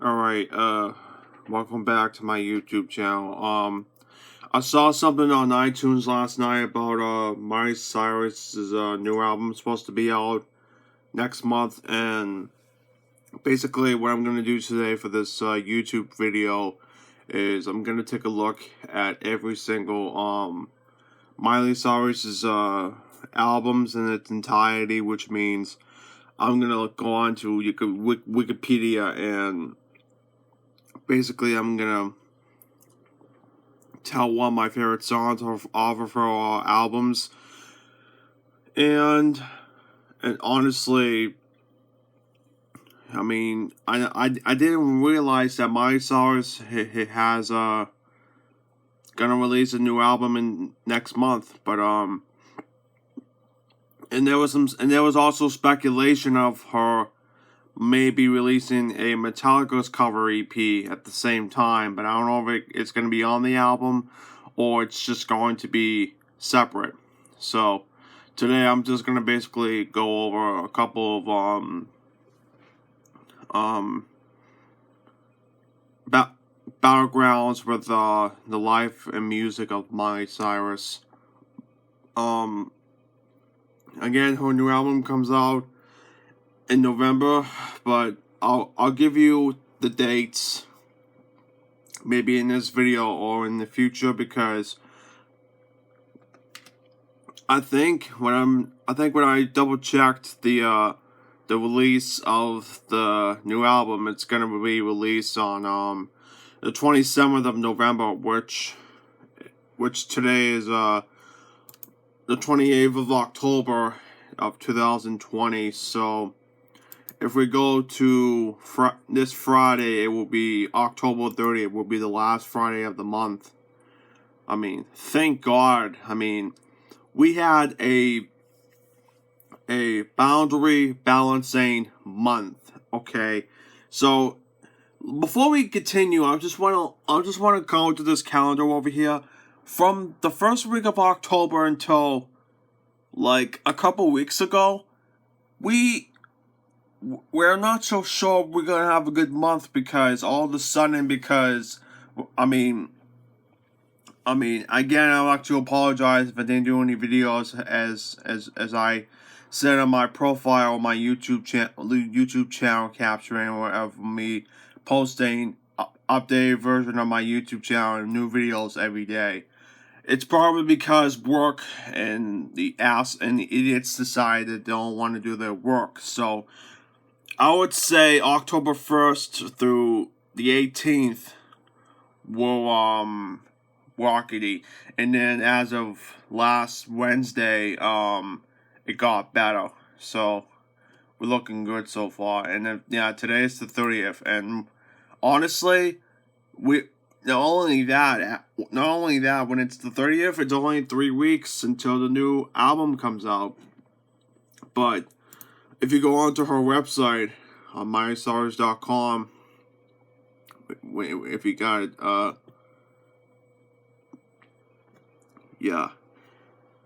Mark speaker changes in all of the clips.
Speaker 1: Alright, welcome back to my YouTube channel. I saw something on iTunes last night about, Miley Cyrus's, new album supposed to be out next month, and basically what I'm gonna do today for this, YouTube video is I'm gonna take a look at every single, Miley Cyrus's, albums in its entirety, which means I'm gonna go on to Wikipedia and basically I'm gonna tell one of my favorite songs off of her albums, and honestly, I mean, I didn't realize that Miley Cyrus has gonna release a new album in next month, but and there was also speculation of her maybe releasing a Metallica's cover EP at the same time, but I don't know if it's going to be on the album or it's just going to be separate. So today I'm just going to basically go over a couple of battlegrounds with the life and music of Miley Cyrus. Again, her new album comes out in November, but I'll give you the dates maybe in this video or in the future, because I think when I double checked the release of the new album, it's gonna be released on the 27th of November, which today is the 28th of October of 2020. So if we go to this Friday, it will be October 30th. It will be the last Friday of the month. I mean, thank God. I mean, we had a boundary balancing month. Okay, so before we continue, I just want to go to this calendar over here. From the first week of October until like a couple weeks ago, we're not so sure we're gonna have a good month, because all of a sudden, I mean, again, I'd like to apologize if I didn't do any videos as I said on my profile, my YouTube channel capturing, or of me posting updated version of my YouTube channel and new videos every day. It's probably because work and the idiots decided they don't want to do their work. So I would say October 1st through the 18th were rockety, and then as of last Wednesday, it got better. So we're looking good so far. And then today is the 30th, and honestly, not only that, when it's the 30th, it's only 3 weeks until the new album comes out. But if you go onto her website on MileyCyrus.com, if you got it, yeah.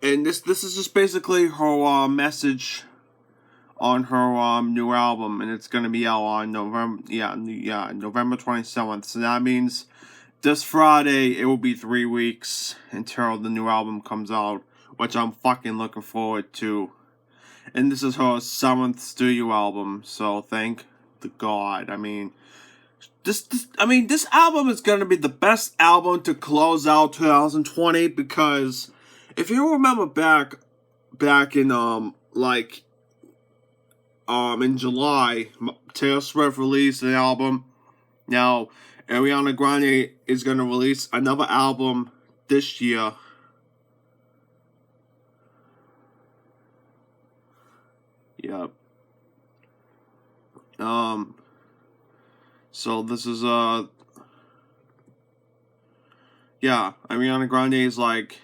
Speaker 1: And this is just basically her message on her new album, and it's gonna be out on November 27th. So that means this Friday it will be 3 weeks until the new album comes out, which I'm fucking looking forward to. And this is her 7th studio album, so thank the God. I mean, this album is gonna be the best album to close out 2020, because if you remember back in in July, Taylor Swift released an album. Now Ariana Grande is gonna release another album this year. Yep. So this is Ariana Grande is like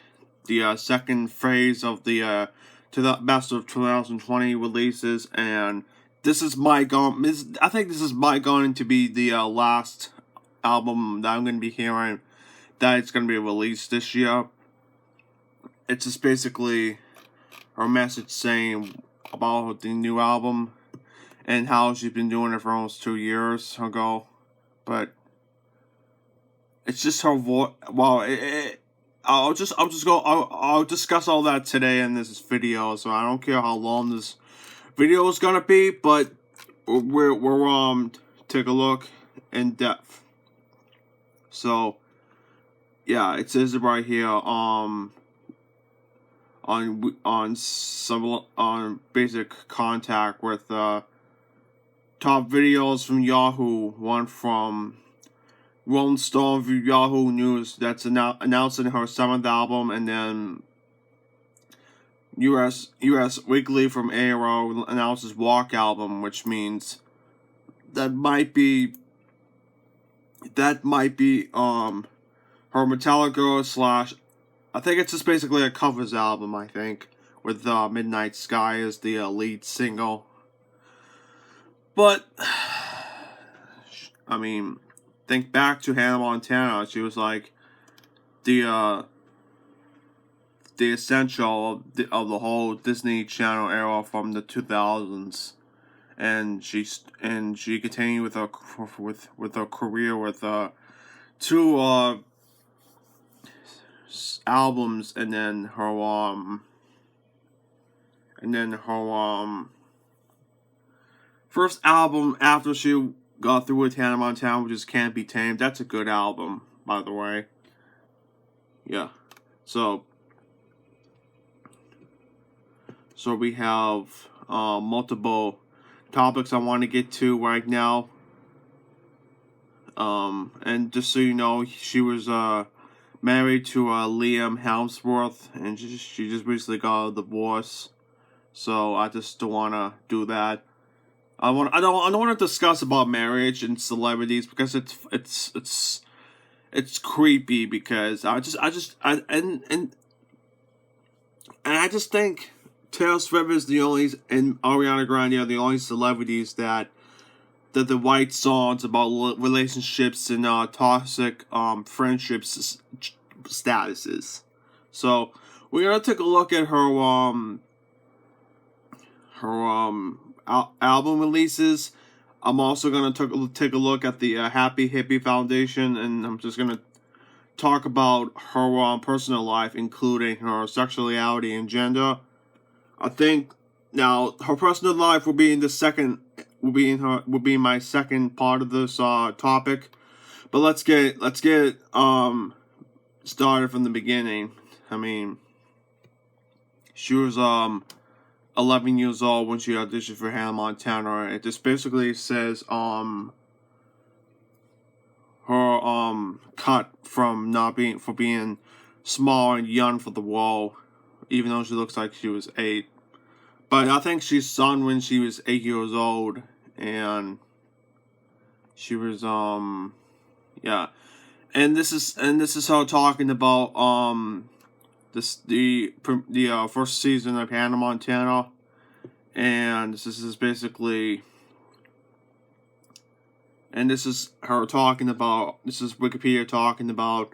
Speaker 1: the second phase of the to the best of 2020 releases, and this is I think this is going to be the last album that I'm going to be hearing that it's going to be released this year. It's just basically her message saying about the new album and how she's been doing it for almost 2 years ago. but it's just her voice. Well, I'll discuss all that today in this video, so I don't care how long this video is gonna be, but we're take a look in depth. So yeah, it says it right here on basic contact with top videos from Yahoo. One from Rolling Stone via Yahoo News that's announcing her 7th album, and then US Weekly from Arrow announces Walk album, which means that might be her Metallica / I think it's just basically a covers album, I think, with Midnight Sky as the lead single. But I mean, think back to Hannah Montana. She was like the essential of the whole Disney Channel era from the 2000s, and she continued with her career with 2 albums, and then her first album after she got through with Hannah Montana, which is Can't Be Tamed. That's a good album, by the way. Yeah. So we have multiple topics I want to get to right now. And just so you know, she was married to Liam Hemsworth, and she just recently got a divorce. So I just don't want to do that. I don't want to discuss about marriage and celebrities because it's creepy, because I just think Taylor Swift is the only, and Ariana Grande are the only celebrities that the white songs about relationships and toxic friendships statuses. So we're gonna take a look at her album releases. I'm also gonna take a look at the Happy Hippie Foundation, and I'm just gonna talk about her personal life, including her sexuality and gender. I think now her personal life will be in my second part of this topic, but let's get started from the beginning. I mean, she was 11 years old when she auditioned for Hannah Montana. It just basically says her cut from being small and young for the role, even though she looks like she was 8. But I think she sung when she was 8 years old, and she was yeah. And this is her talking about the first season of Hannah Montana, and this is basically, and this is her talking about, this is Wikipedia talking about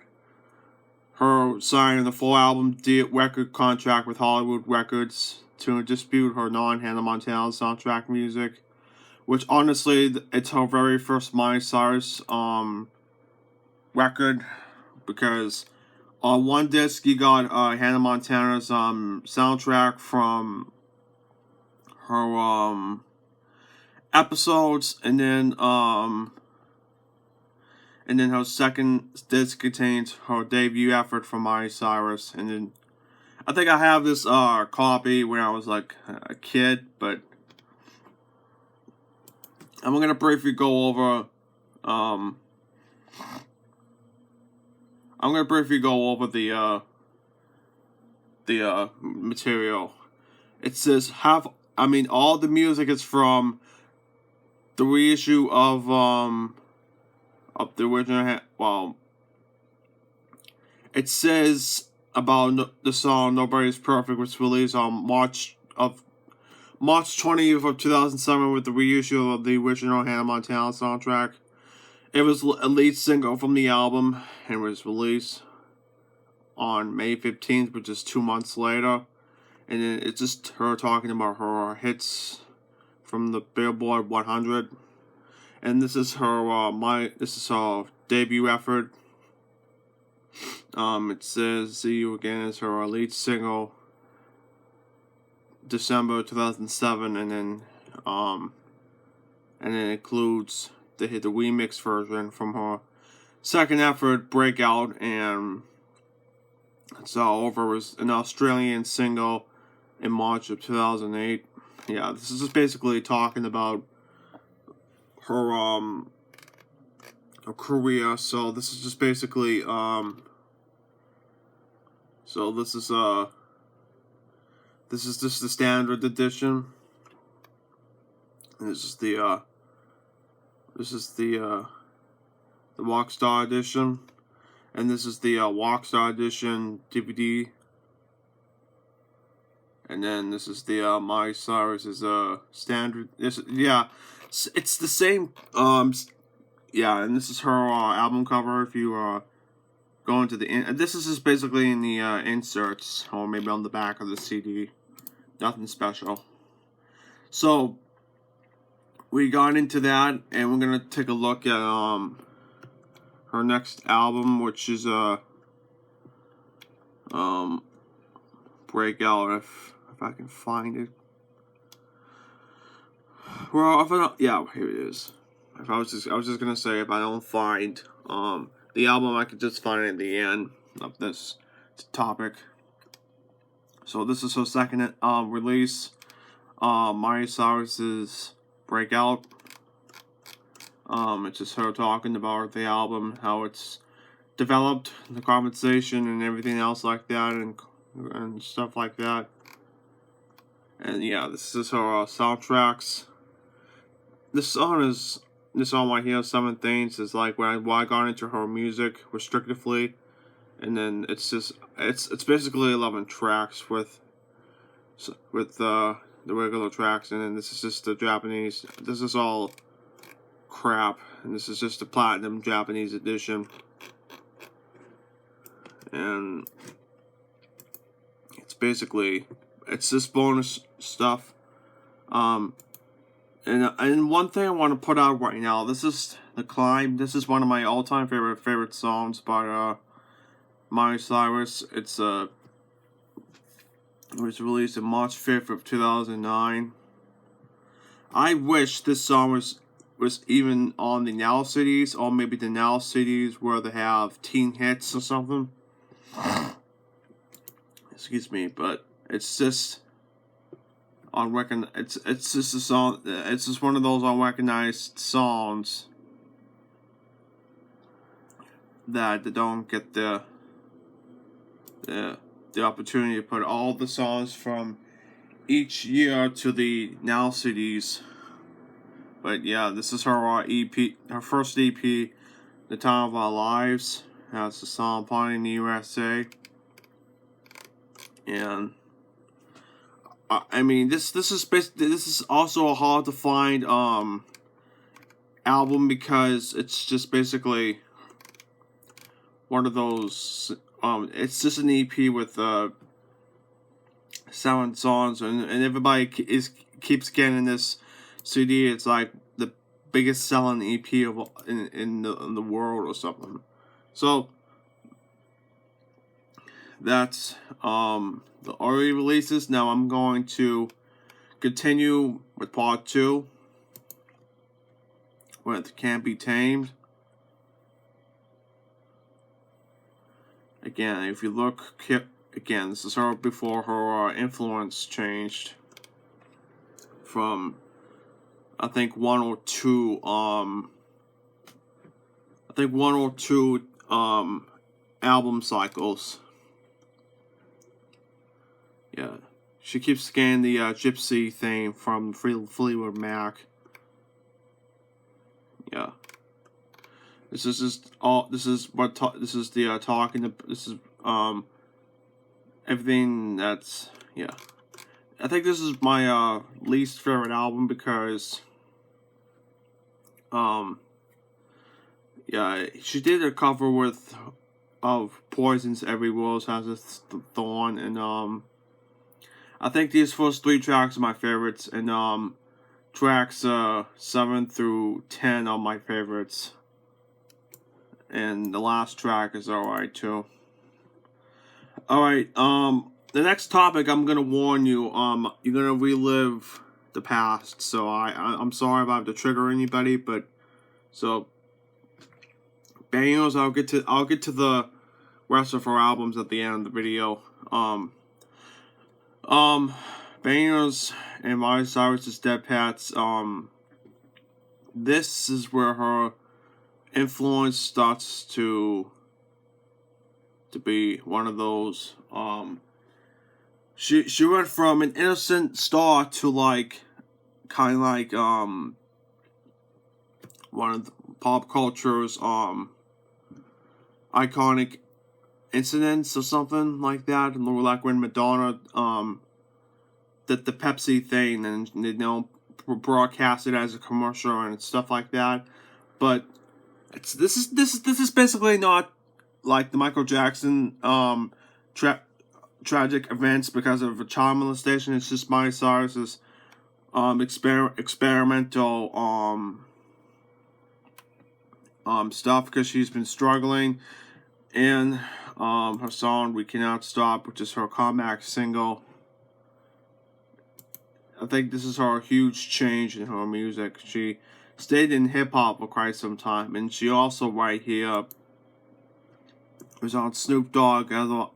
Speaker 1: her signing the full album record contract with Hollywood Records to dispute her non-Hannah Montana soundtrack music, which honestly, it's her very first Miley Cyrus record, because on one disc you got Hannah Montana's soundtrack from her episodes, and then her second disc contains her debut effort from Miley Cyrus. And then I think I have this copy when I was like a kid, but I'm gonna briefly go over the material. It says all the music is from the reissue of the original. Well, it says about the song "Nobody's Perfect," which was released on March 20th of 2007 with the reissue of the original Hannah Montana soundtrack. It was a lead single from the album and was released on May 15th, which is 2 months later. And then it's just her talking about her hits from the Billboard 100. and this is her debut effort. It says "See You Again" is her lead single, December 2007, and then it includes the remix version from her second effort, Breakout, and it's over was an Australian single in March of 2008. Yeah, this is just basically talking about her career. So this is just basically so this is just the standard edition. And this is the Rockstar edition, and this is the Rockstar edition DVD. And then this is the Miley Cyrus's standard. It's the same. Yeah, and this is her album cover. If you go into this is just basically in the inserts, or maybe on the back of the CD. Nothing special. So we got into that, and we're gonna take a look at her next album, which is Breakout. If I can find it. Well, here it is. I was just gonna say, if I don't find the album, I could just find it at the end of this topic. So this is her second release, Miley Cyrus's Breakout. It's just her talking about the album, how it's developed, the conversation, and everything else like that, and stuff like that. And yeah, this is her soundtracks. This song right here, Seven Things, is like when I got into her music restrictively, and then it's basically 11 tracks with the regular tracks, and then this is just the Japanese. This is all crap, and this is just the platinum Japanese edition, and it's just bonus stuff. And one thing I want to put out right now, this is The Climb. This is one of my all-time favorite songs by Miley Cyrus. It was released on March 5th of 2009. I wish this song was even on the Now CDs, or maybe the Now CDs where they have teen hits or something. Excuse me, but it's just unrecognized. It's just a song. It's just one of those unrecognized songs that they don't get the opportunity to put all the songs from each year to the Now CDs. But yeah, this is her EP, her first EP, The Time of Our Lives. Has the song Party in the USA. And I mean, this is also a hard to find album, because it's just basically one of those. It's just an EP with 7 songs, and everybody keeps getting this CD. It's like the biggest selling EP in the world or something. So that's the early releases. Now I'm going to continue with part 2 with Can't Be Tamed. Again, if you look, again, this is her before her influence changed from, I think, one or two album cycles. Yeah, she keeps scanning the Gypsy theme from Fleetwood Mac. Yeah, this is just all. This is the talking. This is everything that's, yeah. I think this is my least favorite album, because yeah, she did a cover of Poison's Every Rose Has a Thorn, and I think these first 3 tracks are my favorites, and tracks 7 through 10 are my favorites, and the last track is alright too. Alright, the next topic, I'm gonna warn you, you're gonna relive the past, so I'm sorry if I have to trigger anybody, but, so, Bangers, I'll get to the rest of her albums at the end of the video. Bangers and Miley Cyrus's Dead Pats, this is where her influence starts to be one of those, she went from an innocent star to like, kind of like, one of the pop culture's, iconic incidents or something like that, like when Madonna, the Pepsi thing, and broadcast it as a commercial and stuff like that. But this is basically not like the Michael Jackson tragic events because of a child molestation. It's just Miley Cyrus's experimental stuff, because she's been struggling, and her song "We Cannot Stop," which is her comeback single. I think this is her huge change in her music. She stayed in hip hop for quite some time, and she also right here was on Snoop Dogg as a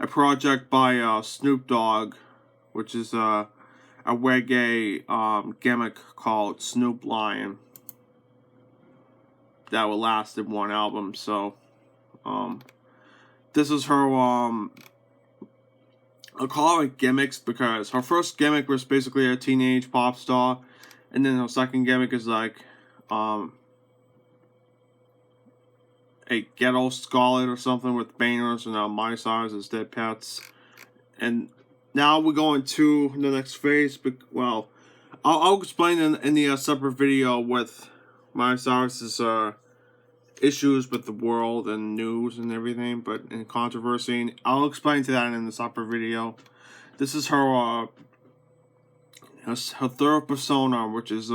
Speaker 1: project by Snoop Dogg, which is a reggae gimmick called Snoop Lion that would last in one album. So this is her I call it gimmicks because her first gimmick was basically a teenage pop star, and then her second gimmick is like a ghetto scarlet or something with bangers, and Miley Cyrus's Dead Pets. And now we're going to the next phase, but well, I'll explain in the separate video with Miley Cyrus's issues with the world and news and everything, but in controversy. I'll explain to that in the separate video. This is her third persona, which is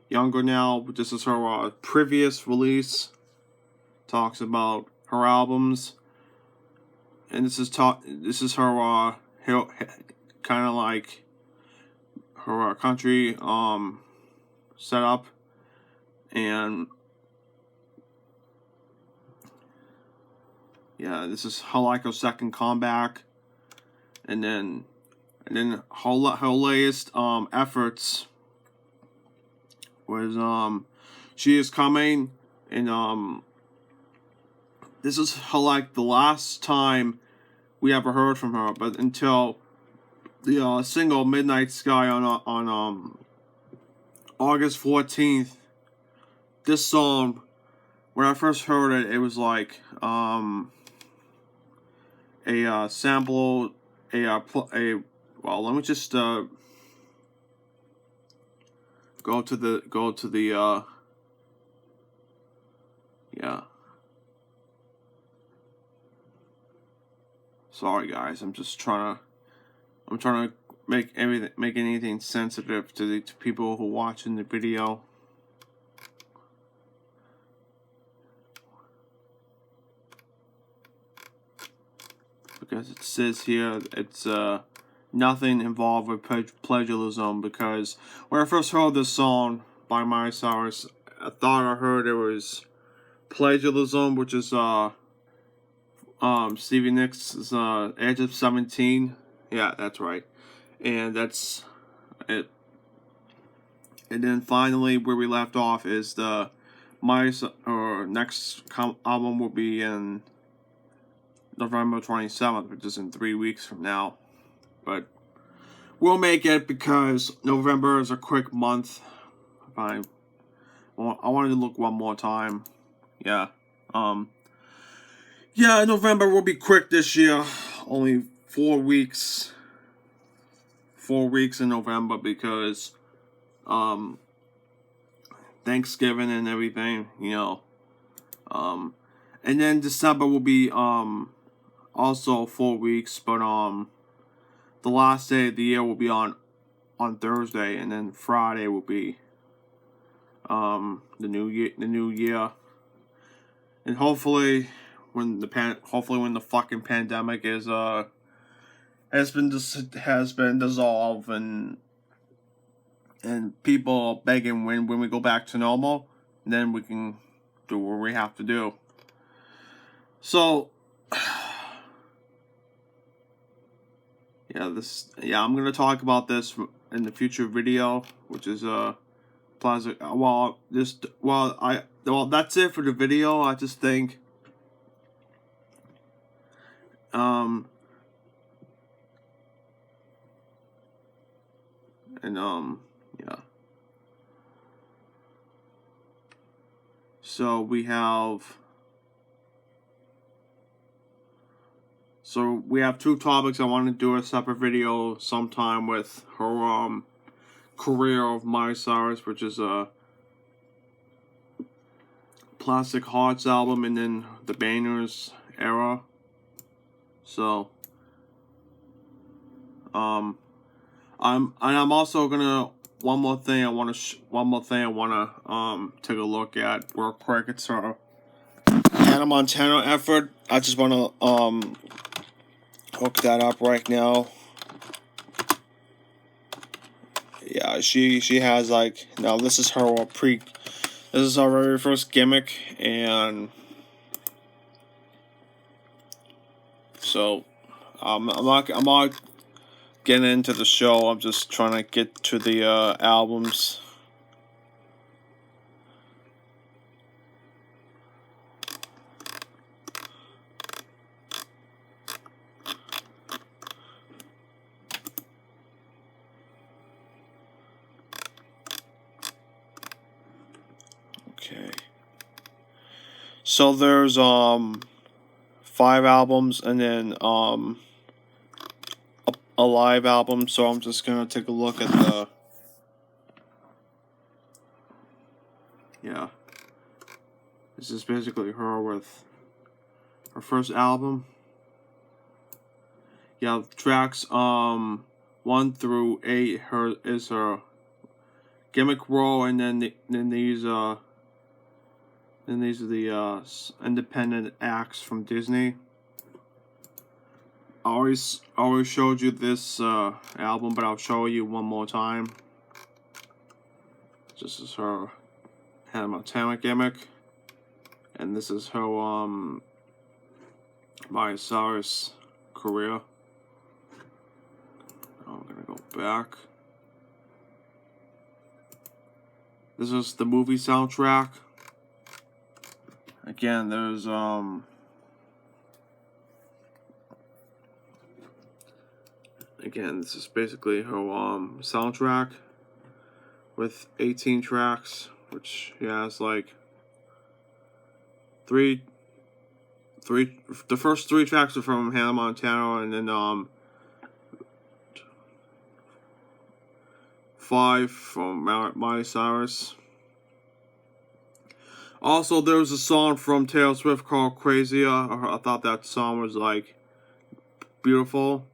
Speaker 1: younger now. This is her previous release. Talks about her albums, and this is her kind of like her country setup, and yeah, this is her second comeback, and then her latest efforts was She Is Coming, and this is her the last time we ever heard from her, but until the single Midnight Sky on August 14th, this song, when I first heard it, it was like a sample, well, let me just go to the yeah. Sorry guys, I'm trying to make anything sensitive to people who are watching the video. Because it says here it's nothing involved with plagiarism, because when I first heard this song by Miley Cyrus, I thought I heard it was plagiarism, which is Stevie Nicks' Edge of 17. Yeah, that's right. And that's it. And then finally, where we left off is her next album will be in November 27th, which is in 3 weeks from now. But we'll make it, because November is a quick month. I wanted to look one more time. Yeah. Yeah, November will be quick this year. Only 4 weeks. 4 weeks in November, because Thanksgiving and everything, and then December will be also 4 weeks, but the last day of the year will be on on Thursday, and then Friday will be the new year, and hopefully when the fucking pandemic has been dissolved, and people are begging when we go back to normal, then we can do what we have to do. So I'm gonna talk about this in the future video, which is plastic. That's it for the video. I just think yeah. So we have two topics. I want to do a separate video sometime with her career of Miley Cyrus, which is a Plastic Hearts album, and then the Banners era. So I'm also gonna one more thing I want to take a look at real quick. It's her Hannah Montana effort. I just want to hook that up right now. Yeah, she has now this is her this is her very first gimmick, and so I'm not getting into the show. I'm just trying to get to the albums. Okay. So there's 5 albums, and then a live album. So I'm just gonna take a look at the this is basically her with her first album. Yeah, tracks 1 through 8 is her gimmick role, and then these are the independent acts from Disney. I always showed you this album, but I'll show you one more time. This is her Hannah Montana gimmick, and this is her Miley Cyrus career. I'm gonna go back. This is the movie soundtrack. Again, there's again, this is basically her soundtrack with 18 tracks, which has the first 3 tracks are from Hannah Montana, and then 5 from Miley Cyrus. Also, there was a song from Taylor Swift called "Crazy." I thought that song was beautiful.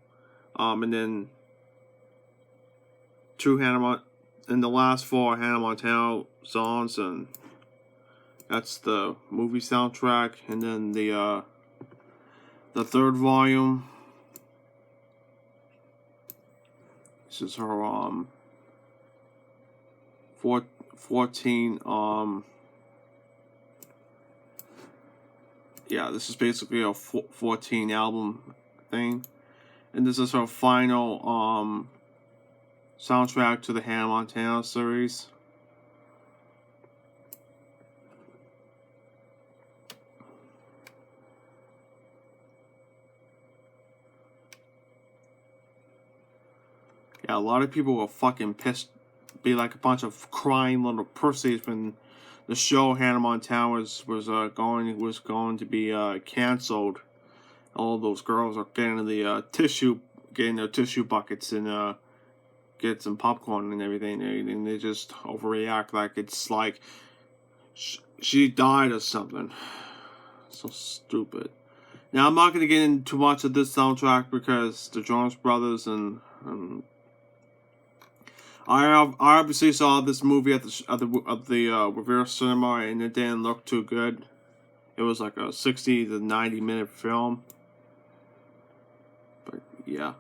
Speaker 1: And then 2 and the last 4 Hannah Montana songs, and that's the movie soundtrack. And then the 3rd volume. This is her 14 this is basically a 14 album thing, and this is her final soundtrack to the Hannah Montana series. Yeah, a lot of people were fucking pissed, be like a bunch of crying little pussies when the show Hannah Montana was going to be canceled. All those girls are getting their tissue buckets and get some popcorn and everything, and they just overreact like it's like she died or something. So stupid. Now I'm not gonna get into too much of this soundtrack because the Jonas Brothers and I obviously saw this movie at the Revere Cinema, and it didn't look too good. It was like a 60 to 90 minute film. But yeah.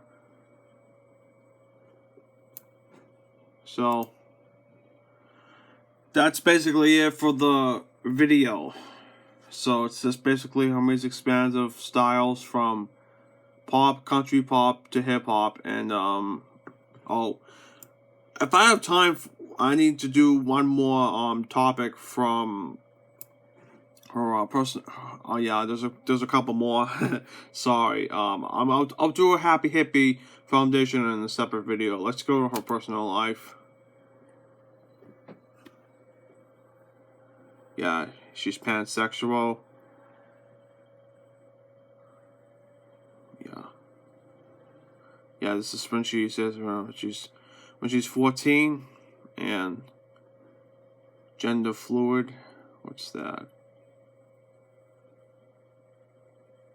Speaker 1: So that's basically it for the video. So it's just basically her music spans of styles from pop, country pop to hip hop, and oh, if I have time, I need to do one more topic from her person. Oh yeah, there's a couple more. Sorry, I'll do a Happy Hippie Foundation in a separate video. Let's go to her personal life. Yeah, she's pansexual. Yeah. Yeah, this is when she says when she's 14 and gender fluid. What's that?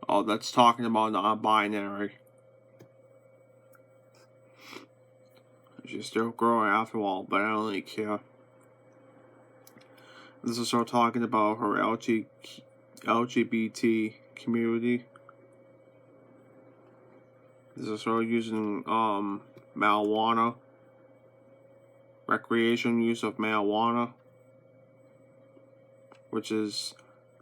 Speaker 1: Oh, that's talking about non-binary. She's still growing after all, but I don't really care. This is her talking about her LGBT community. This is her using marijuana, recreation use of marijuana, which is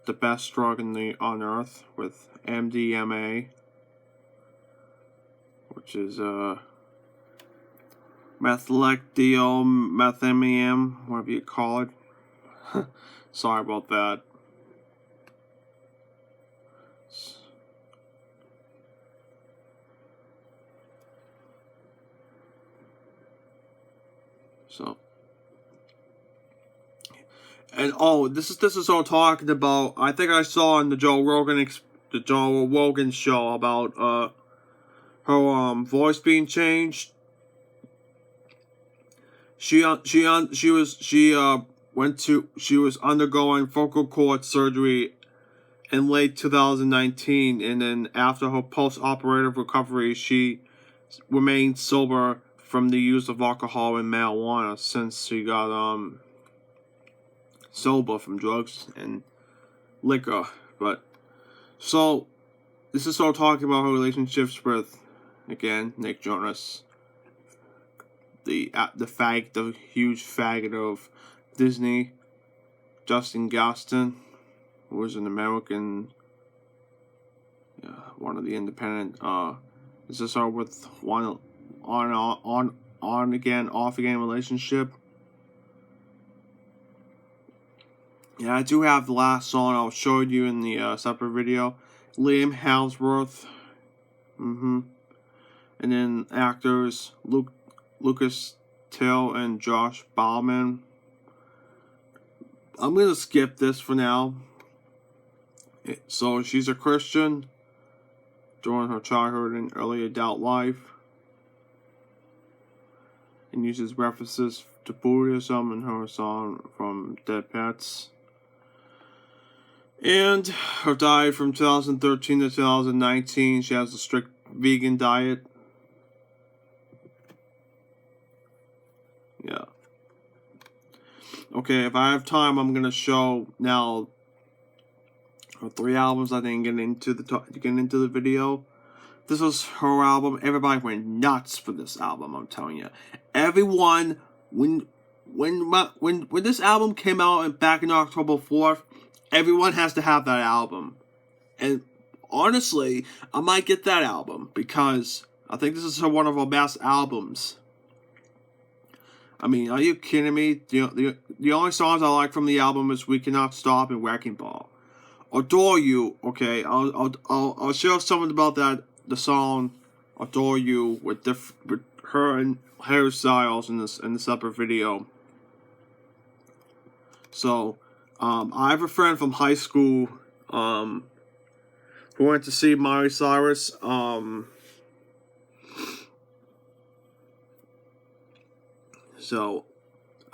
Speaker 1: the best drug on earth, with MDMA, which is methylethiomethamium, whatever you call it. Sorry about that. So, and oh, this is all talking about. I think I saw on the Joe Rogan show about her voice being changed. She was undergoing vocal cord surgery in late 2019, and then after her post-operative recovery, she remained sober from the use of alcohol and marijuana since she got sober from drugs and liquor. But so this is all talking about her relationships with, again, Nick Jonas, the huge faggot of Disney, Justin Gaston, who was an American, one of the independent. This is her with one on again, off again relationship. Yeah, I do have the last song I'll show you in the separate video. Liam Hemsworth. And then actors Lucas Till and Josh Bauman. I'm gonna skip this for now. So she's a Christian during her childhood and early adult life, and uses references to Buddhism in her song from Dead Pets. And her diet from 2013 to 2019, she has a strict vegan diet. Yeah. Okay, if I have time, I'm gonna show now her 3 albums. I didn't get into the video. This was her album. Everybody went nuts for this album. I'm telling you, everyone when this album came out back in October 4th, everyone has to have that album. And honestly, I might get that album because I think this is one of her best albums. I mean, are you kidding me? The only songs I like from the album is "We Cannot Stop" and "Wrecking Ball." "Adore You," okay, I'll share something about that. The song "Adore You" with her and Harry Styles in the separate video. So, I have a friend from high school who went to see Miley Cyrus. So,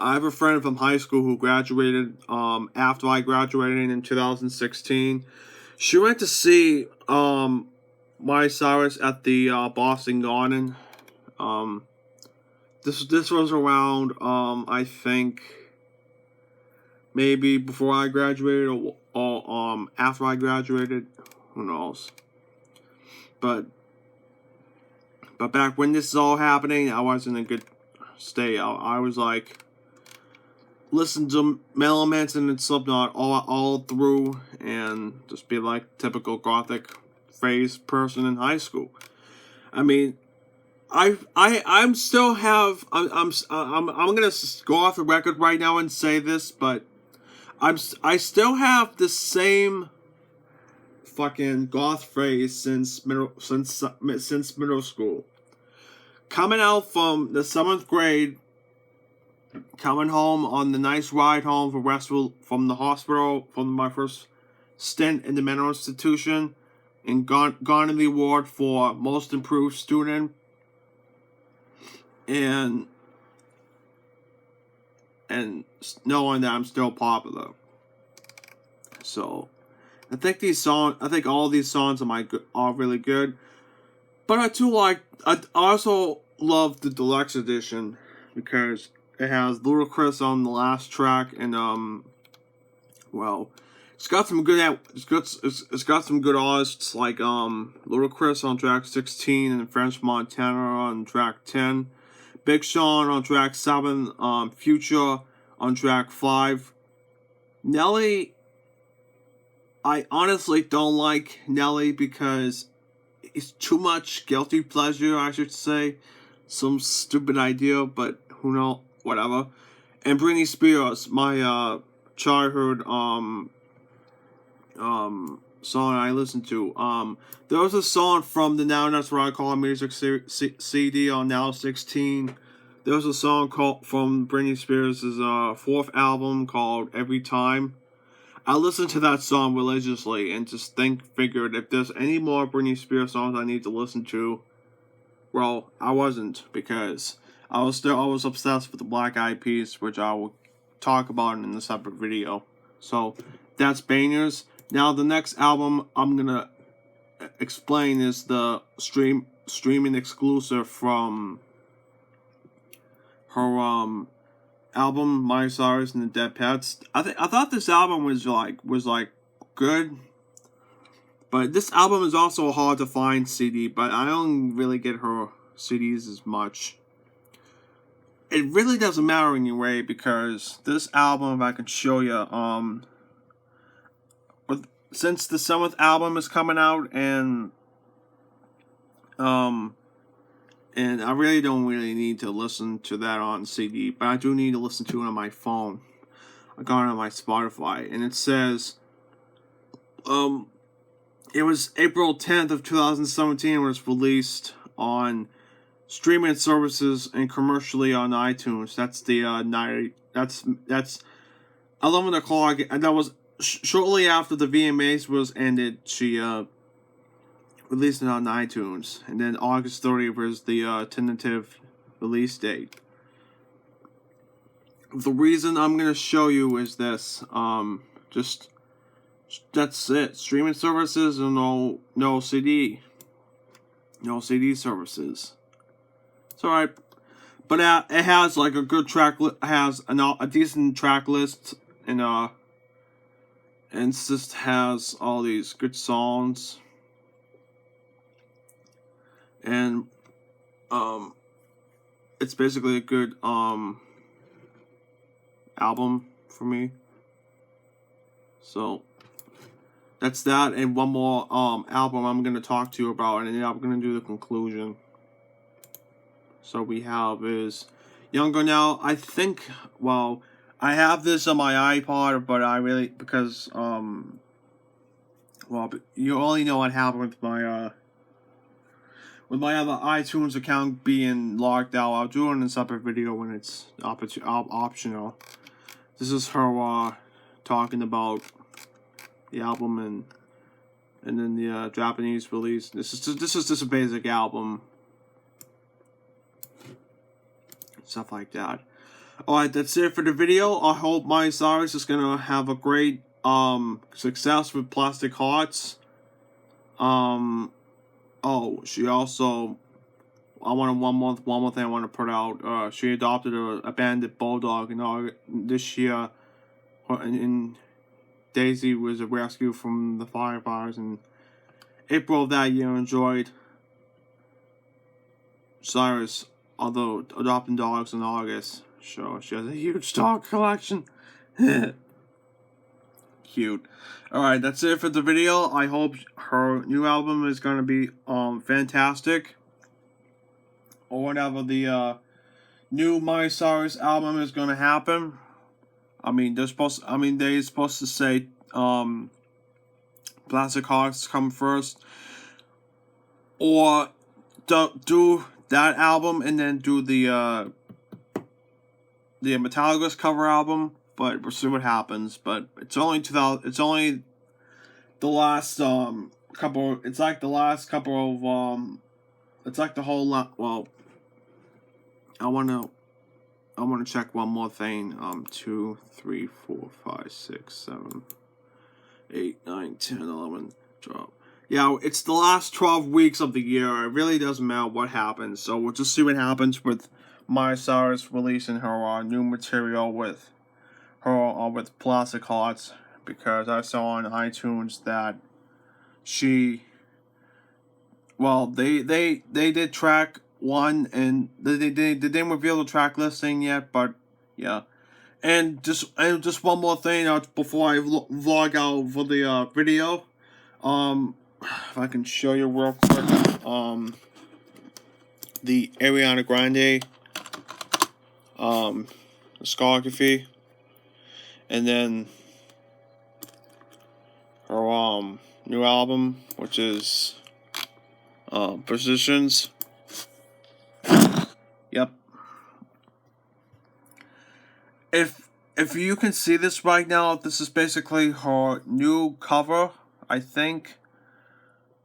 Speaker 1: I have a friend from high school who graduated after I graduated in 2016. She went to see Miley Cyrus at the Boston Garden. This was around I think maybe before I graduated or after I graduated. Who knows? But back when this is all happening, I was in a good state. I was like, listen to Metal Manson and Slipknot all through, and just be like typical gothic phase person in high school. I mean, I'm still have I'm gonna go off the record right now and say this, but I still have the same fucking goth phase since middle school. Coming out from the 7th grade, coming home on the nice ride home from the hospital, from my first stint in the mental institution, and garnered the award for most improved student, and knowing that I'm still popular. So I think all these songs are really good. But I also love the deluxe edition because it has Ludacris on the last track, and it's got some good artists like Ludacris on track 16 and French Montana on track 10, Big Sean on track 7, Future on track 5. Nelly, I honestly don't like Nelly because it's too much guilty pleasure, I should say. Some stupid idea, but who knows, whatever. And Britney Spears, my childhood song I listened to. There was a song from the Now That's What I Call Music CD on Now 16. There was a song from Britney Spears' 4th album called Every Time. I listened to that song religiously and just figured if there's any more Britney Spears songs I need to listen to, well, I wasn't, because I was obsessed with the Black Eyed Peas, which I will talk about in a separate video. So that's Bangers. Now the next album I'm gonna explain is the streaming exclusive from her album Miley, Cyrus and the Dead Pets. I thought this album was good, but this album is also a hard to find CD. But I don't really get her CDs as much. It really doesn't matter anyway, because this album, if I can show you, since the 7th album is coming out, and I really don't need to listen to that on CD, but I do need to listen to it on my phone. I got it on my Spotify, and it says, it was April 10th of 2017 when it was released on streaming services and commercially on iTunes. That's the that's 11 o'clock, and that was shortly after the VMAs was ended. She released it on iTunes, and then August 30th was the tentative release date. The reason I'm gonna show you is this. That's it. Streaming services and no CD services. It's alright, but it has like a good has a decent track list, and it just has all these good songs, and it's basically a good album for me. So that's that, and one more album I'm gonna talk to you about, and then I'm gonna do the conclusion. So we have is Younger Now. I think, well, I have this on my iPod, but I really, because you only know what happened with my other iTunes account being locked out. I'll do it in a separate video when it's optional. This is her talking about the album and then the Japanese release. This is just a basic album, stuff like that. Alright, that's it for the video. I hope Miley Cyrus is gonna have a great success with Plastic Hearts. She also one more thing I want to put out. She adopted a bandit bulldog this year, and Daisy was rescued from the firefighters in April of that year. Enjoyed Cyrus, although adopting dogs in August. So she has a huge dog collection. Cute. Alright, that's it for the video. I hope her new album is gonna be fantastic. Or whatever the new My Cyrus album is gonna happen. I mean they're supposed to say Plastic Hearts come first. Or do that album and then do the Metallica's cover album. But we'll see what happens. But it's only 2000. It's only the last couple. It's like the last couple of It's like the whole lot. Well, I wanna check one more thing. 2, 3, 4, 5, 6, 7, 8, 9, 10, 11, 12. Yeah, it's the last 12 weeks of the year. It really doesn't matter what happens. So we'll just see what happens with Miley Cyrus releasing her new material with with Plastic Hearts, because I saw on iTunes that they did track 1 and they didn't reveal the track listing yet, but yeah. And just one more thing before I vlog out for the video. If I can show you real quick, the Ariana Grande discography. And then her new album, which is Positions. Yep. If you can see this right now, this is basically her new cover. I think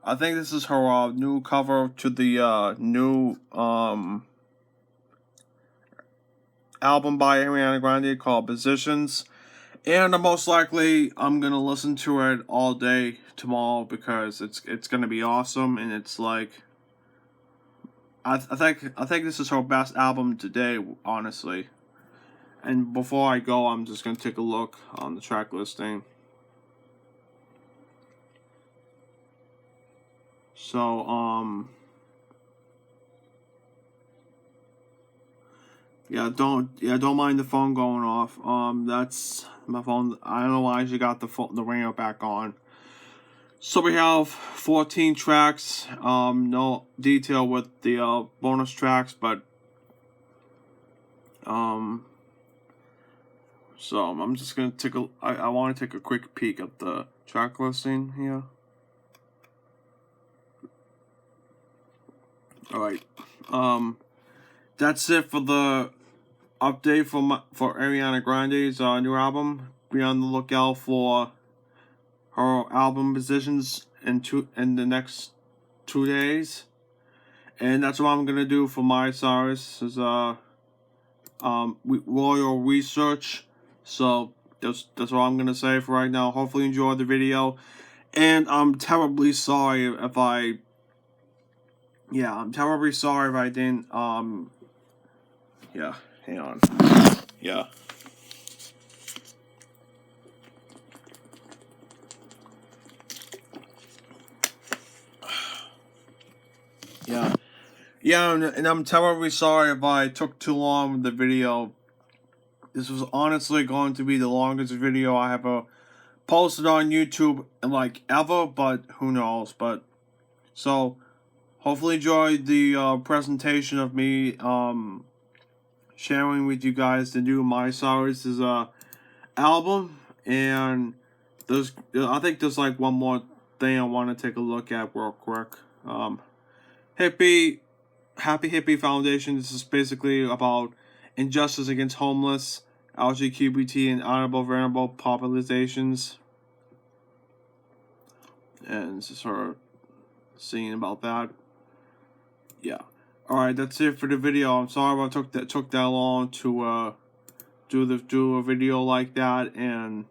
Speaker 1: this is her new cover to the new album by Ariana Grande called Positions. And most likely, I'm gonna listen to it all day tomorrow because it's gonna be awesome. And it's like, I think this is her best album today, honestly. And before I go, I'm just gonna take a look on the track listing. So yeah, don't mind the phone going off. That's my phone. I don't know why she got the ringer back on. So we have 14 tracks. No detail with the bonus tracks, but so I'm just gonna take a. I want to take a quick peek at the track listing here. All right. That's it for the update for Ariana Grande's new album. Be on the lookout for her album Positions in the next 2 days. And that's what I'm gonna do for my Cyrus is royal research. So that's what I'm gonna say for right now. Hopefully you enjoyed the video. And I'm terribly sorry if I didn't yeah, hang on. Yeah. Yeah, and I'm terribly sorry if I took too long with the video. This was honestly going to be the longest video I ever posted on YouTube, like, ever, but who knows. But, so, hopefully enjoyed the presentation of me, sharing with you guys the new My Cyrus's album. And I think there's like one more thing I want to take a look at real quick. Happy Hippie Foundation. This is basically about injustice against homeless, LGBT, and vulnerable populations. And this is her singing about that. Yeah. Alright, that's it for the video. I'm sorry I took that long to do a video like that, and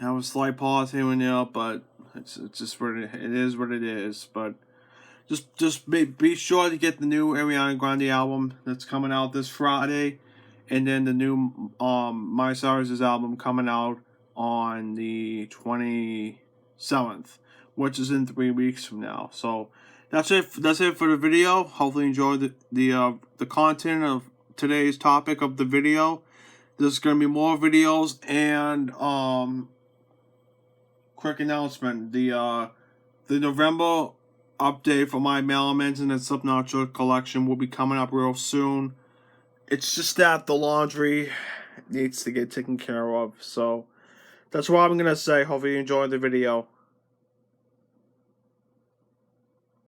Speaker 1: have a slight pause here and there, but it's just what it is what it is. But be sure to get the new Ariana Grande album that's coming out this Friday, and then the new Miley Cyrus's album coming out on the 27th, which is in 3 weeks from now. So that's it. That's it for the video. Hopefully you enjoyed the content of today's topic of the video. There's gonna be more videos, and quick announcement: the November update for my Mail Mention and Slipknot shirt collection will be coming up real soon. It's just that the laundry needs to get taken care of. So that's what I'm gonna say. Hopefully you enjoyed the video.